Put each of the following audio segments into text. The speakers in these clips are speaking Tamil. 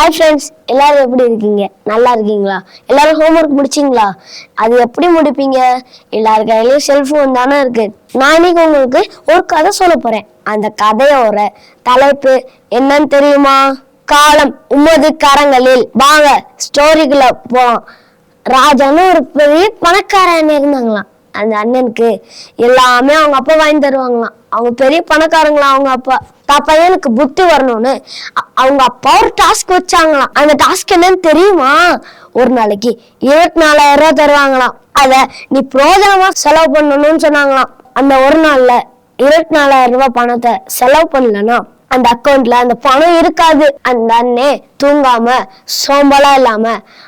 ஹாய் ஃப்ரெண்ட்ஸ், எல்லாரும் எப்படி இருக்கீங்க? நல்லா இருக்கீங்களா? எல்லாரும் ஹோம்ஒர்க் முடிச்சிங்களா? அது எப்படி முடிப்பீங்க? எல்லாரு கையிலயும் செல்போன் தானே இருக்கு. நான் இன்னைக்கு உங்களுக்கு ஒரு கதை சொல்ல போறேன். அந்த கதையோட தலைப்பு என்னன்னு தெரியுமா? காலம் உமது கரங்களில். வாங்க ஸ்டோரிக்குள்ள போலாம். ராஜான்னு ஒரு பெரிய பணக்காரன் இருந்தாங்களாம். அந்த அண்ணனுக்கு எல்லாமே அவங்க அப்பா வாங்கி தருவாங்களாம். அவங்க பெரிய பணக்காரங்களாம். அவங்க அப்பா பையனுக்கு புத்தி வரணும்னு அவங்க அப்பா ஒரு டாஸ்க் வச்சாங்களாம். அந்த டாஸ்க் என்னன்னு தெரியுமா? ஒரு நாளைக்கு 24,000 ரூபாய் தருவாங்களாம். அத நீ பிரோஜனமா செலவு பண்ணணும்னு சொன்னாங்களாம். அந்த ஒரு நாள்ல 24,000 ரூபாய் பணத்தை செலவு பண்ணலன்னா அந்த அக்கௌண்ட்ல அந்த பணம் இருக்காது. அந்த அண்ணே தூங்காம சோம்பலா இல்லாம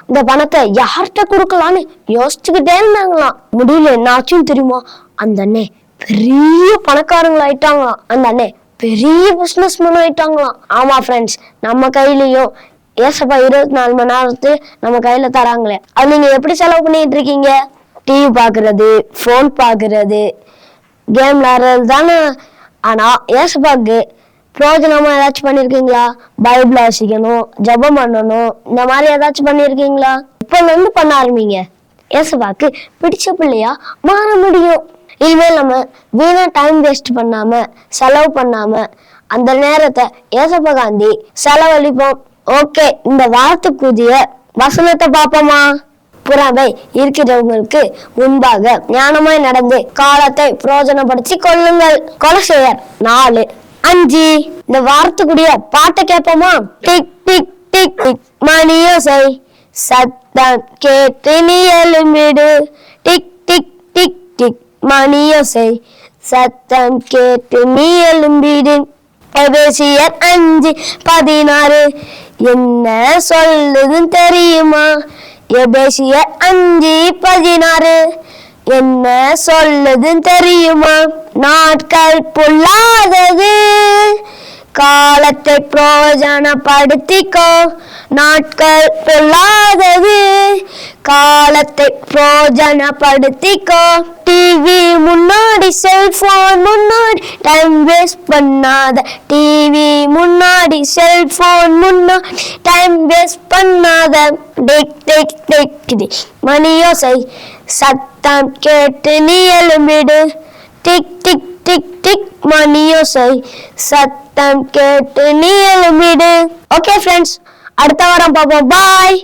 இந்த பணத்தை யார்கிட்ட கொடுக்கலான்னு யோசிச்சுக்கிட்டே இருந்தாங்களாம். முடியல, என்ன ஆச்சுன்னு தெரியுமா? அந்த அண்ணே பெரிய பணக்காரங்களாயிட்டாங்களாம். அந்த அண்ணே பெரிய பிசினஸ் மேன் ஆயிட்டாங்களாம். ஆமா ஃப்ரெண்ட்ஸ், நம்ம கையிலயும் ஏசப்பா 24 மணி நேரத்து நம்ம கையில தராங்களே, அது நீங்க எப்படி செலவு பண்ணிட்டு இருக்கீங்க? டிவி பாக்குறது, போன் பாக்குறது, கேம் விளையாடுறது தானே. ஆனா ஏசப்பாக்கு பிரயோஜனமா ஏதாச்சும் பண்ணிருக்கீங்களா? பைபிள் வாசிக்கணும், ஜெபம் பண்ணணும், இந்த மாதிரி ஏதாச்சும் பண்ணிருக்கீங்களா? இப்ப இருந்து பண்ண ஆரம்பிங்க. ஏசப்பாக்கு பிடிச்ச பிள்ளையா மாற முடியும். இனிமேல் நம்ம வீணா டைம் வேஸ்ட் பண்ணாம செலவு பண்ணாம அந்த நேரத்தை ஏசப்பா காந்தி செலவழிப்போம். ஓகே, இந்த வார்த்தைக்குரிய வசனத்தை பார்ப்போமா? புறாவை இருக்கிறவங்களுக்கு முன்பாக ஞானமாய் நடந்து காலத்தை பிரயோஜனப்படுத்தி கொள்ளுங்கள். கொலசேயர் 4:5. இந்த வார்த்தைக்குரிய பாட்டை கேட்போமா? டிக் டிக் டிக் டிக் மணியோசை சத்தம் கேட்டு நீ எழும்பிடு. டிக் டிக் டிக் டிக் மணியோசை சத்தம் கேட்டு நீ எழும்பிடு. எபேசியர் 5:16. என்ன சொல்லுதுன்னு தெரியுமா? எபேசியர் 5:16 என்ன சொல்லுதுன்னு தெரியுமா? நாட்கள் பொல்லாதது, காலத்தை பிரயோஜனப்படுத்திக்கோ. நாட்கள் பொல்லாதது, காலத்தை பிரயோஜனப்படுத்திக்கோ. டிவி முன்னாடி செல்போன் முன்னாடி டைம் வேஸ்ட் பண்ணாத. டிவி முன்னாடி செல்போன் முன்னாடி டைம் வேஸ்ட் பண்ணாத. டிக் டிக் டிக் டிக் மணியோசை சத்தம் கேட்டு நீ எழும்பிடு. டிக் டிக் டிக் டிக் மணியோசை சத்தம் கேட்டு நீ எழும்பிடு. ஓகே ஃப்ரெண்ட்ஸ், அடுத்த வாரம் பார்ப்போம். பாய்.